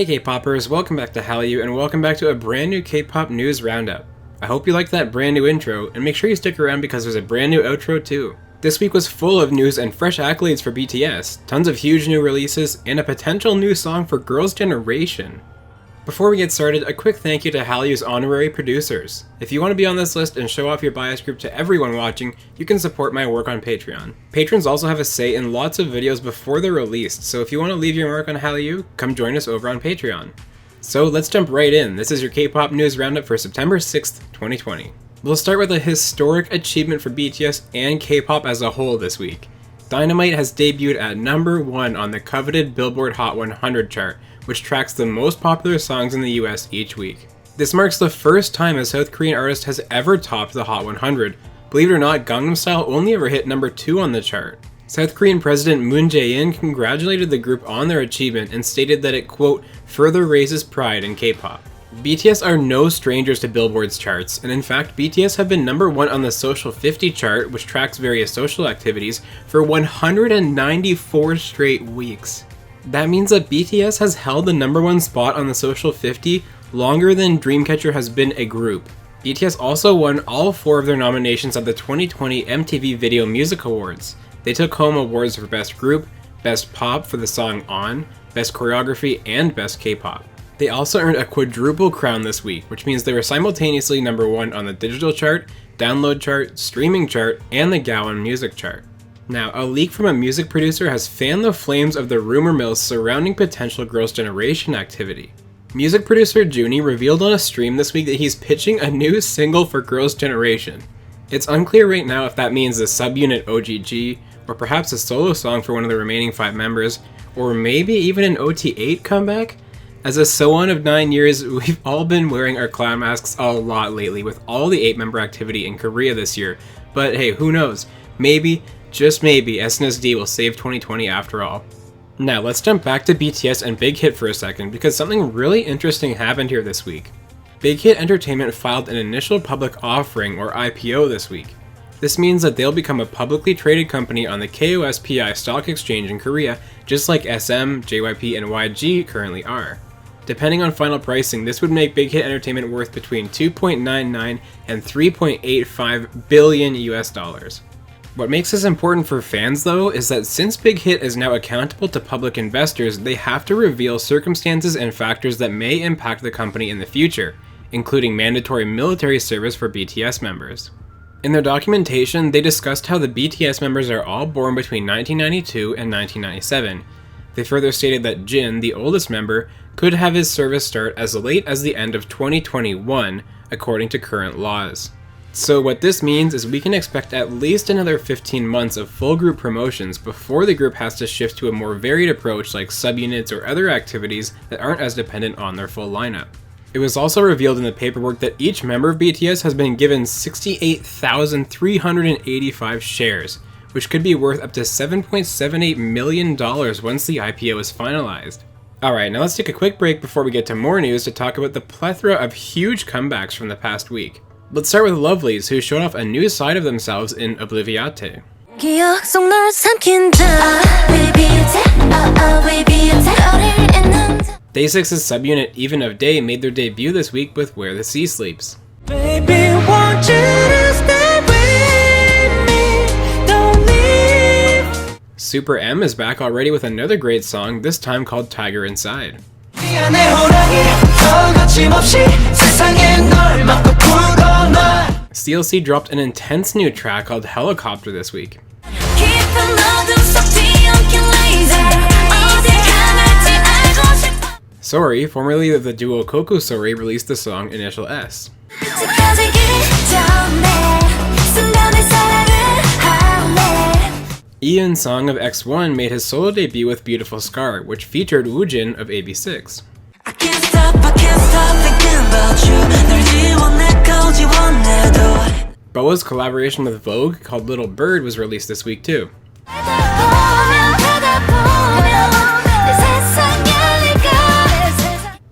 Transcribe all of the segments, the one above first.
Hey K-popers, welcome back to Hallyu and welcome back to a brand new K-pop news roundup. I hope you liked that brand new intro, and make sure you stick around because there's a brand new outro too. This week was full of news and fresh accolades for BTS, tons of huge new releases, and a potential new song for Girls' Generation. Before we get started, a quick thank you to Hallyu's honorary producers. If you want to be on this list and show off your bias group to everyone watching, you can support my work on Patreon. Patrons also have a say in lots of videos before they're released, so if you want to leave your mark on Hallyu, come join us over on Patreon. So let's jump right in. This is your K-pop news roundup for September 6th, 2020. We'll start with a historic achievement for BTS and K-pop as a whole this week. Dynamite has debuted at number 1 on the coveted Billboard Hot 100 chart, which tracks the most popular songs in the US each week. This marks the first time a South Korean artist has ever topped the Hot 100. Believe it or not, Gangnam Style only ever hit number 2 on the chart. South Korean President Moon Jae-in congratulated the group on their achievement and stated that it, quote, further raises pride in K-pop. BTS are no strangers to Billboard's charts, and in fact, BTS have been number 1 on the Social 50 chart, which tracks various social activities, for 194 straight weeks. That means that BTS has held the number 1 spot on the Social 50 longer than Dreamcatcher has been a group. BTS also won all 4 of their nominations at the 2020 MTV Video Music Awards. They took home awards for Best Group, Best Pop for the song On, Best Choreography, and Best K-Pop. They also earned a quadruple crown this week, which means they were simultaneously number 1 on the digital chart, download chart, streaming chart, and the Gaon music chart. Now, a leak from a music producer has fanned the flames of the rumor mill surrounding potential Girls' Generation activity. Music producer JOONY revealed on a stream this week that he's pitching a new single for Girls' Generation. It's unclear right now if that means the subunit OGG, or perhaps a solo song for one of the remaining 5 members, or maybe even an OT8 comeback? As a So-On of 9 years, we've all been wearing our clown masks a lot lately with all the 8-member activity in Korea this year, but hey, who knows? Maybe, just maybe, SNSD will save 2020 after all. Now let's jump back to BTS and Big Hit for a second because something really interesting happened here this week. Big Hit Entertainment filed an initial public offering or IPO this week. This means that they'll become a publicly traded company on the KOSPI stock exchange in Korea, just like SM, JYP, and YG currently are. Depending on final pricing, this would make Big Hit Entertainment worth between 2.99 and 3.85 billion US dollars. What makes this important for fans though is that since Big Hit is now accountable to public investors, they have to reveal circumstances and factors that may impact the company in the future, including mandatory military service for BTS members. In their documentation, they discussed how the BTS members are all born between 1992 and 1997. They further stated that Jin, the oldest member, could have his service start as late as the end of 2021, according to current laws. So what this means is we can expect at least another 15 months of full group promotions before the group has to shift to a more varied approach like subunits or other activities that aren't as dependent on their full lineup. It was also revealed in the paperwork that each member of BTS has been given 68,385 shares, which could be worth up to $7.78 million once the IPO is finalized. Alright, now let's take a quick break before we get to more news to talk about the plethora of huge comebacks from the past week. Let's start with Lovelyz, who showed off a new side of themselves in Obliviate. Day6's subunit Even of Day made their debut this week with Where the Sea Sleeps. Baby, want you to stay with me, don't leave. SuperM is back already with another great song, this time called Tiger Inside. CLC dropped an intense new track called Helicopter this week. Sorry, formerly of the duo Coco Sorry, released the song Initial S. Ian's Song of X1 made his solo debut with Beautiful Scar, which featured Woojin of AB6. BoA's collaboration with Vogue called Little Bird was released this week too.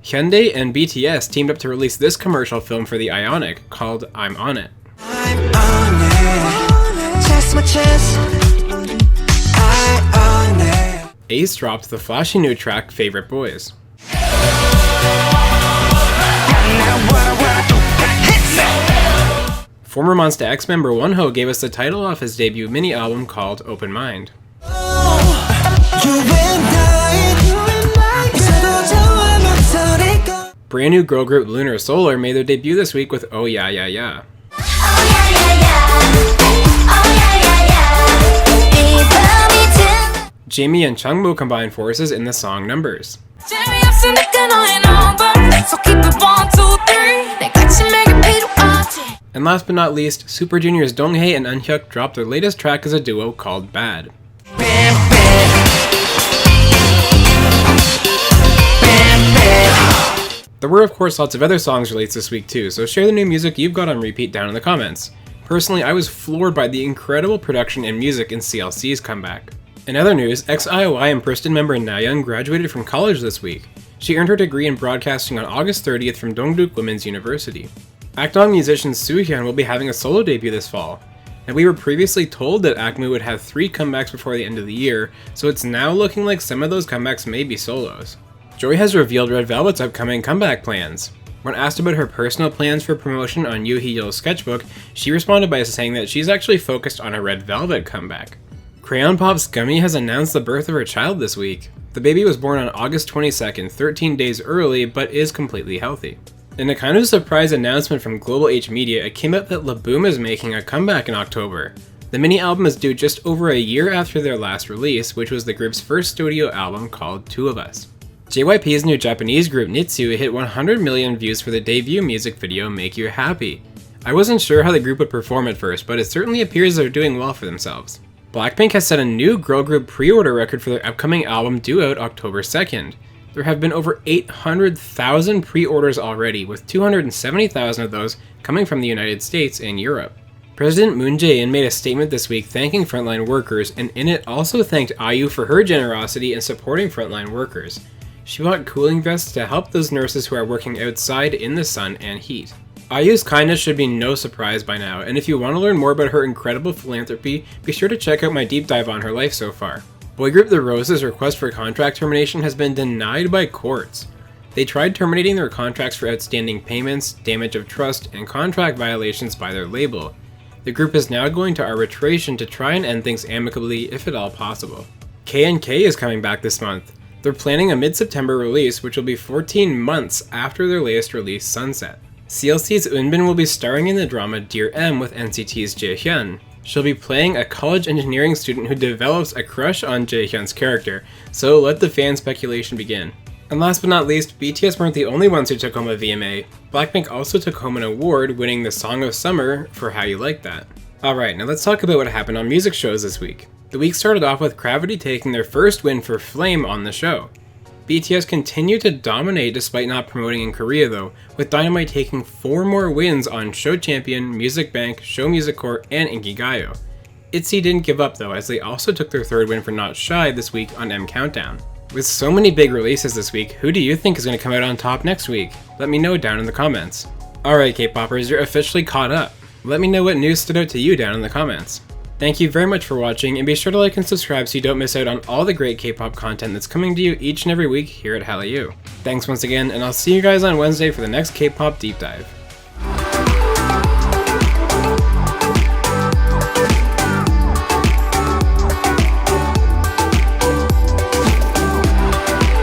Hyundai and BTS teamed up to release this commercial film for the Ionic called I'm On It. A.C.E dropped the flashy new track Favorite Boys. Former Monsta X member Wonho gave us the title off his debut mini album called Open Mind. Brand new girl group Lunar Solar made their debut this week with Oh Yeah Yeah Yeah. Jamie and Changmo combined forces in the song Numbers. And last but not least, Super Junior's Donghae and Eunhyuk dropped their latest track as a duo called B.A.D. There were of course lots of other songs released this week too, so share the new music you've got on repeat down in the comments. Personally, I was floored by the incredible production and music in CLC's comeback. In other news, ex-IOI and Preston member Nayoung graduated from college this week. She earned her degree in broadcasting on August 30th from Dongduk Women's University. Akdong musician Soohyun will be having a solo debut this fall. And we were previously told that Akmu would have 3 comebacks before the end of the year, so it's now looking like some of those comebacks may be solos. Joy has revealed Red Velvet's upcoming comeback plans. When asked about her personal plans for promotion on Yoo Hee-yeol's sketchbook, she responded by saying that she's actually focused on a Red Velvet comeback. Crayon Pop's Gummi has announced the birth of her child this week. The baby was born on August 22nd, 13 days early, but is completely healthy. In a kind of surprise announcement from Global H Media, it came out that Laboum is making a comeback in October. The mini album is due just over a year after their last release, which was the group's first studio album called Two of Us. JYP's new Japanese group Nitsu hit 100 million views for the debut music video Make You Happy. I wasn't sure how the group would perform at first, but it certainly appears they're doing well for themselves. Blackpink has set a new girl group pre-order record for their upcoming album due out October 2nd. There have been over 800,000 pre-orders already, with 270,000 of those coming from the United States and Europe. President Moon Jae-in made a statement this week thanking frontline workers, and in it also thanked IU for her generosity in supporting frontline workers. She bought cooling vests to help those nurses who are working outside in the sun and heat. IU's kindness should be no surprise by now, and if you want to learn more about her incredible philanthropy, be sure to check out my deep dive on her life so far. Boy group The Rose's request for contract termination has been denied by courts. They tried terminating their contracts for outstanding payments, damage of trust, and contract violations by their label. The group is now going to arbitration to try and end things amicably if at all possible. K&K is coming back this month. They're planning a mid-September release, which will be 14 months after their latest release, Sunset. CLC's Eunbin will be starring in the drama Dear M with NCT's Jaehyun. She'll be playing a college engineering student who develops a crush on Jaehyun's character, so let the fan speculation begin. And last but not least, BTS weren't the only ones who took home a VMA. Blackpink also took home an award, winning the Song of Summer for How You Like That. Alright, now let's talk about what happened on music shows this week. The week started off with Cravity taking their first win for Flame on the show. BTS continued to dominate despite not promoting in Korea though, with Dynamite taking 4 more wins on Show Champion, Music Bank, Show Music Core, and Inkigayo. Itzy didn't give up though, as they also took their 3rd win for Not Shy this week on M Countdown. With so many big releases this week, who do you think is going to come out on top next week? Let me know down in the comments. Alright K-popers, you're officially caught up. Let me know what news stood out to you down in the comments. Thank you very much for watching, and be sure to like and subscribe so you don't miss out on all the great K-pop content that's coming to you each and every week here at Hallyu. Thanks once again, and I'll see you guys on Wednesday for the next K-pop deep dive.